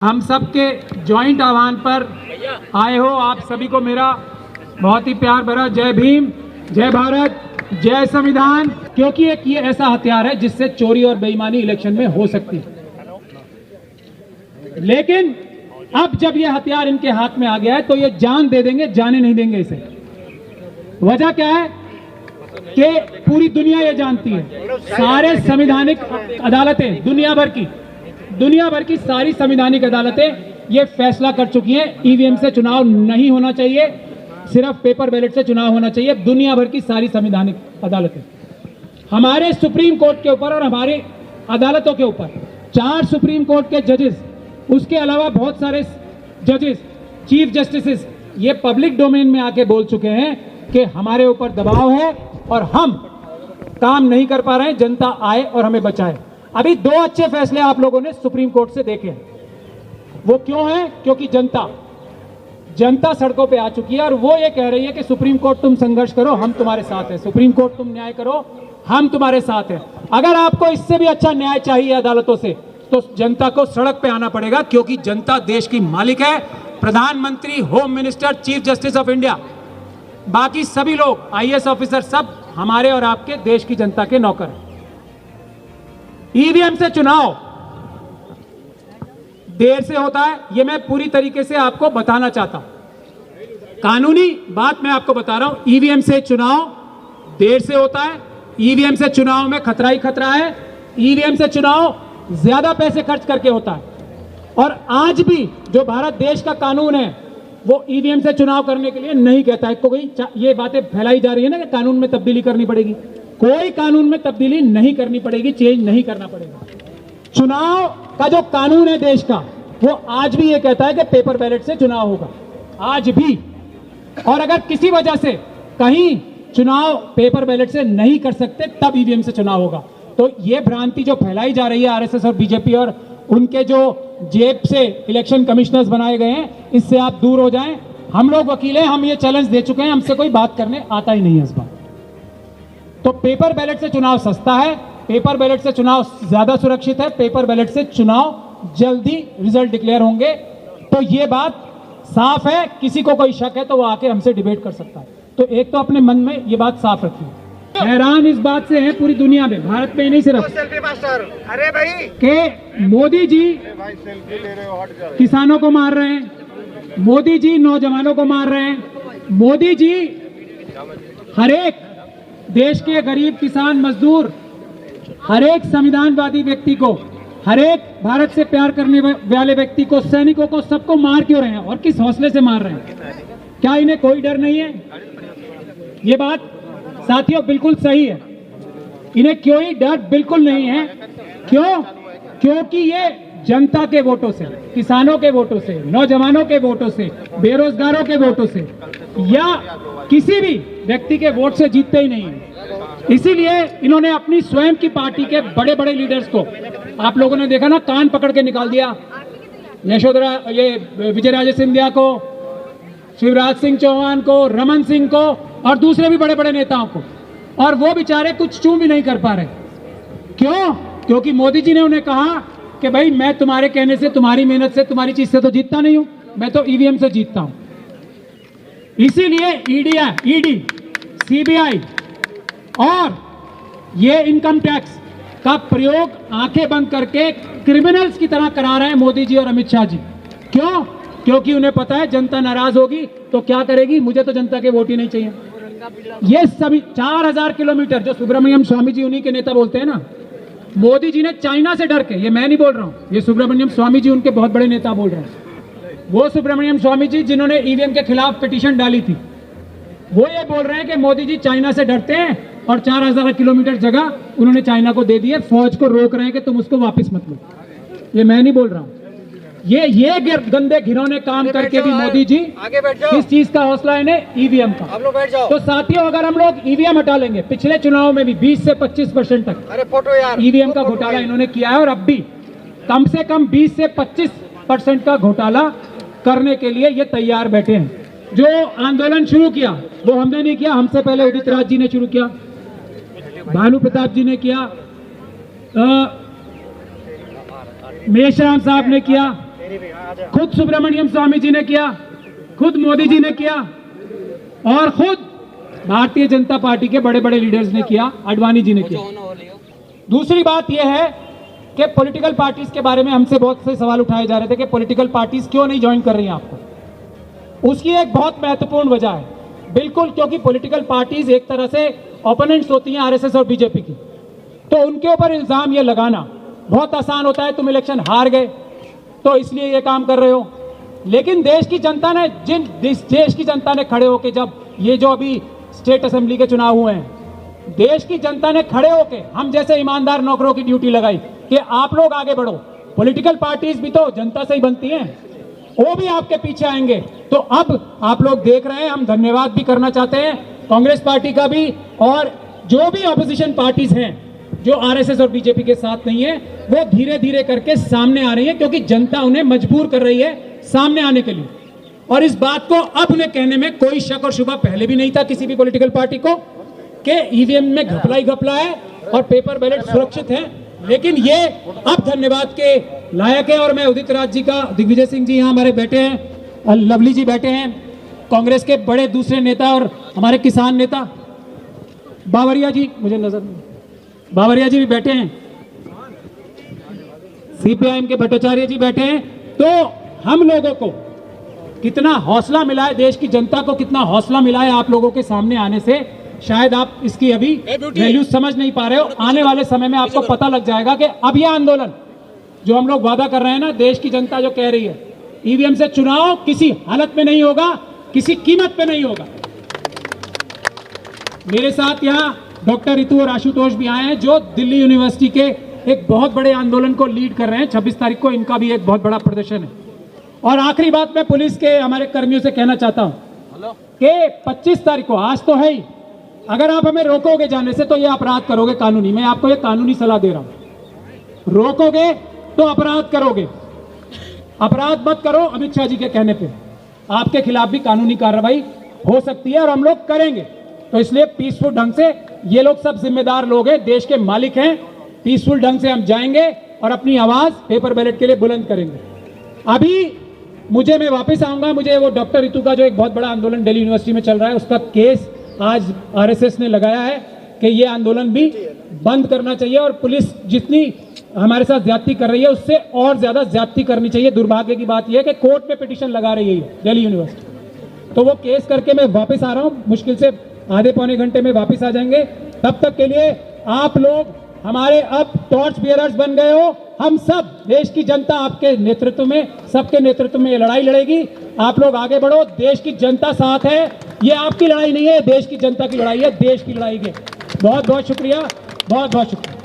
हम सब के जॉइंट आह्वान पर आए हो आप सभी को मेरा बहुत ही प्यार भरा जय भीम, जय भारत, जय संविधान। क्योंकि एक ये ऐसा हथियार है जिससे चोरी और बेईमानी इलेक्शन में हो सकती है, लेकिन अब जब ये हथियार इनके हाथ में आ गया है तो ये जान दे देंगे, जाने नहीं देंगे इसे। वजह क्या है कि पूरी दुनिया ये जानती है, सारे संवैधानिक अदालतें दुनिया भर की सारी संवैधानिक अदालतें ये फैसला कर चुकी हैं ईवीएम से चुनाव नहीं होना चाहिए, सिर्फ पेपर बैलेट से चुनाव होना चाहिए। दुनिया भर की सारी संवैधानिक अदालतें, हमारे सुप्रीम कोर्ट के ऊपर और हमारी अदालतों के ऊपर 4 सुप्रीम कोर्ट के जजेस, उसके अलावा बहुत सारे जजेस, चीफ जस्टिस ये पब्लिक डोमेन में आके बोल चुके हैं कि हमारे ऊपर दबाव है और हम काम नहीं कर पा रहे हैं, जनता आए और हमें बचाए। अभी 2 अच्छे फैसले आप लोगों ने सुप्रीम कोर्ट से देखे हैं। वो क्यों है? क्योंकि जनता सड़कों पे आ चुकी है और वो ये कह रही है कि सुप्रीम कोर्ट तुम संघर्ष करो, हम तुम्हारे साथ हैं। सुप्रीम कोर्ट तुम न्याय करो, हम तुम्हारे साथ हैं। अगर आपको इससे भी अच्छा न्याय चाहिए अदालतों से तो जनता को सड़क पे आना पड़ेगा, क्योंकि जनता देश की मालिक है। प्रधानमंत्री, home minister, chief justice of India, बाकी सभी लोग, आईएएस ऑफिसर, सब हमारे और आपके देश की जनता के नौकर हैं। ईवीएम से चुनाव देर से होता है, यह मैं पूरी तरीके से आपको बताना चाहता हूं। कानूनी बात मैं आपको बता रहा हूं। ईवीएम से चुनाव देर से होता है, ईवीएम से चुनाव में खतरा ही खतरा है, ईवीएम से चुनाव ज्यादा पैसे खर्च करके होता है। और आज भी जो भारत देश का कानून है वो ईवीएम से चुनाव करने के लिए नहीं कहता है। कोई ये बातें फैलाई जा रही है ना कि कानून में तब्दीली करनी पड़ेगी, कोई कानून में तब्दीली नहीं करनी पड़ेगी, चेंज नहीं करना पड़ेगा। चुनाव का जो कानून है देश का, वो आज भी ये कहता है कि पेपर बैलेट से चुनाव होगा, आज भी। और अगर किसी वजह से कहीं चुनाव पेपर बैलेट से नहीं कर सकते तब ईवीएम से चुनाव होगा। तो ये भ्रांति जो फैलाई जा रही है आरएसएस और बीजेपी और उनके जो जेब से इलेक्शन कमिश्नर्स बनाए गए हैं, इससे आप दूर हो जाएं। हम लोग वकील हैं, हम ये चैलेंज दे चुके हैं, हमसे कोई बात करने आता ही नहीं है इस बार। तो पेपर बैलेट से चुनाव सस्ता है, पेपर बैलेट से चुनाव ज्यादा सुरक्षित है, पेपर बैलेट से चुनाव जल्दी रिजल्ट डिक्लेयर होंगे। तो ये बात साफ है, किसी को कोई शक है तो वो आके हमसे डिबेट कर सकता है। तो एक तो अपने मन में ये बात साफ रखिए। हैरान इस बात से है पूरी दुनिया में, भारत में ही नहीं सिर्फ, अरे भाई कि मोदी जी किसानों को मार रहे हैं, मोदी जी नौजवानों को मार रहे हैं, मोदी जी हर एक देश के गरीब किसान, मजदूर, हर एक संविधानवादी व्यक्ति को, हर एक भारत से प्यार करने वाले व्यक्ति को, सैनिकों को, सबको मार क्यों रहे हैं और किस हौसले से मार रहे हैं? क्या इन्हें कोई डर नहीं है? ये बात साथियों बिल्कुल सही है, इन्हें कोई डर बिल्कुल नहीं है। क्यों? क्योंकि ये जनता के वोटों से, किसानों के वोटों से, नौजवानों के वोटों से, बेरोजगारों के वोटों से या किसी भी व्यक्ति के वोट से जीतते ही नहीं है। इसीलिए इन्होंने अपनी स्वयं की पार्टी के बड़े बड़े लीडर्स को, आप लोगों ने देखा ना, कान पकड़ के निकाल दिया। यशोधरा, ये विजय राजे सिंधिया को, शिवराज सिंह चौहान को, रमन सिंह को और दूसरे भी बड़े बड़े नेताओं को, और वो बेचारे कुछ चूं भी नहीं कर पा रहे। क्यों? क्योंकि मोदी जी ने उन्हें कहा कि भाई मैं तुम्हारे कहने से, तुम्हारी मेहनत से, तुम्हारी चीज से तो जीतता नहीं हूं, मैं तो ईवीएम से जीतता हूं। इसीलिए ईडी, सीबीआई और ये इनकम टैक्स का प्रयोग आंखें बंद करके क्रिमिनल्स की तरह करा रहे हैं मोदी जी और अमित शाह जी। क्यों? क्योंकि उन्हें पता है जनता नाराज होगी तो क्या करेगी, मुझे तो जनता के वोट ही नहीं चाहिए। ये सभी 4000 किलोमीटर, जो सुब्रमण्यम स्वामी जी उन्हीं के नेता बोलते हैं ना, मोदी जी ने चाइना से डर के, ये मैं नहीं बोल रहा हूं, ये सुब्रमण्यम स्वामी जी उनके बहुत बड़े नेता बोल रहे हैं। वो सुब्रमण्यम स्वामी जी जिन्होंने ईवीएम के खिलाफ पिटीशन डाली थी, वो ये बोल रहे हैं कि मोदी जी चाइना से डरते हैं और 4000 किलोमीटर जगह उन्होंने चाइना को दे दी है, फौज को रोक रहे हैं कि तुम उसको वापस मत लो। ये मैं नहीं बोल रहा हूं, ये गंदे घिनौने काम करके भी मोदी जी, किस चीज का हौसला है इन्हें? ईवीएम का। आप लोग बैठ जाओ। तो साथियों, अगर हम लोग ईवीएम हटा लेंगे, पिछले चुनाव में भी 20 से 25% तक अरे फोटो यार, ईवीएम का घोटाला इन्होंने किया है, और अब भी कम से कम 20 से 25% का घोटाला करने के लिए ये तैयार बैठे हैं। जो आंदोलन शुरू किया वो हमने नहीं किया, हमसे पहले उदित राज जी ने शुरू किया, भानु प्रताप जी ने किया, मेश्राम साहब ने किया, खुद सुब्रमण्यम स्वामी जी ने किया, खुद मोदी जी ने किया और खुद भारतीय जनता पार्टी के बड़े बड़े लीडर्स ने किया, आडवाणी जी ने किया। दूसरी बात यह है कि पॉलिटिकल पार्टीज के बारे में हमसे बहुत से सवाल उठाए जा रहे थे कि पॉलिटिकल पार्टीज क्यों नहीं ज्वाइन कर रही हैं आपको। उसकी एक बहुत महत्वपूर्ण वजह है, बिल्कुल, क्योंकि पॉलिटिकल पार्टीज एक तरह से ओपोनेंट्स होती हैं आरएसएस और बीजेपी की, तो उनके ऊपर इल्जाम ये लगाना बहुत आसान होता है, तुम इलेक्शन हार गए तो इसलिए ये काम कर रहे हो। लेकिन देश की जनता ने, देश की जनता ने खड़े होकर, जब ये जो अभी स्टेट असेंबली के चुनाव हुए हैं, देश की जनता ने खड़े होकर हम जैसे ईमानदार नौकरों की ड्यूटी लगाई कि आप लोग आगे बढ़ो। पॉलिटिकल पार्टीज भी तो जनता से ही बनती हैं, वो भी आपके पीछे आएंगे। तो अब आप लोग देख रहे हैं, हम धन्यवाद भी करना चाहते हैं कांग्रेस पार्टी का भी, और जो भी ऑपोजिशन पार्टीज हैं जो आरएसएस और बीजेपी के साथ नहीं है, वो धीरे धीरे करके सामने आ रही है, क्योंकि जनता उन्हें मजबूर कर रही है सामने आने के लिए। और इस बात को अब उन्हें कहने में कोई शक और शुबा पहले भी नहीं था किसी भी पॉलिटिकल पार्टी को कि ईवीएम में घपला ही घपला है और पेपर बैलेट सुरक्षित है। लेकिन ये अब धन्यवाद के लायक है। और मैं उदित राज जी का, दिग्विजय सिंह जी यहाँ हमारे बैठे हैं, लवली जी बैठे हैं, कांग्रेस के बड़े दूसरे नेता और हमारे किसान नेता बावरिया जी, मुझे नजर नहीं, बावरिया जी भी बैठे हैं, सीपीआईएम के भट्टाचार्य जी बैठे हैं। तो हम लोगों को कितना हौसला मिला है, देश की जनता को कितना हौसला मिला है आप लोगों के सामने आने से, शायद आप इसकी अभी वैल्यू समझ नहीं पा रहे हो। आने वाले समय में आपको पता लग जाएगा कि अब यह आंदोलन जो हम लोग वादा कर रहे हैं ना, देश की जनता जो कह रही है ईवीएम से चुनाव किसी हालत में नहीं होगा, किसी कीमत पे नहीं होगा। मेरे साथ यहाँ डॉक्टर रितु और आशुतोष भी आए हैं, जो दिल्ली यूनिवर्सिटी के एक बहुत बड़े आंदोलन को लीड कर रहे हैं। 26 तारीख को इनका भी एक बहुत बड़ा प्रदर्शन है। और आखिरी बात मैं पुलिस के हमारे कर्मियों से कहना चाहता हूं कि 25 तारीख को, आज तो है ही, अगर आप हमें रोकोगे जाने से तो ये अपराध करोगे कानूनी। मैं आपको ये कानूनी सलाह दे रहा हूं, रोकोगे तो अपराध करोगे। अपराध मत करो, अमित शाह जी के कहने पे आपके खिलाफ भी कानूनी कार्रवाई हो सकती है और हम लोग करेंगे। तो इसलिए पीसफुल ढंग से, ये लोग सब जिम्मेदार लोग हैं, देश के मालिक हैं, पीसफुल ढंग से हम जाएंगे और अपनी आवाज पेपर बैलेट के लिए बुलंद करेंगे। अभी मैं वापस आऊंगा, मुझे वो डॉक्टर रितु का जो एक बहुत बड़ा आंदोलन दिल्ली यूनिवर्सिटी में चल रहा है, उसका केस आज आरएसएस ने लगाया है कि ये आंदोलन भी बंद करना चाहिए और पुलिस जितनी हमारे साथ ज्यादती कर रही है उससे और ज्यादा ज्यादती करनी चाहिए। दुर्भाग्य की बात यह है कि कोर्ट में पिटीशन लगा रही है दिल्ली यूनिवर्सिटी। तो वो केस करके मैं वापस आ रहा हूं, मुश्किल से आधे पौने घंटे में वापस आ जाएंगे। तब तक के लिए आप लोग हमारे अब टॉर्च बियरर्स बन गए हो। हम सब, देश की जनता आपके नेतृत्व में, सबके नेतृत्व में ये लड़ाई लड़ेगी। आप लोग आगे बढ़ो, देश की जनता साथ है। ये आपकी लड़ाई नहीं है, देश की जनता की लड़ाई है, देश की लड़ाई है। बहुत बहुत शुक्रिया, बहुत बहुत शुक्रिया।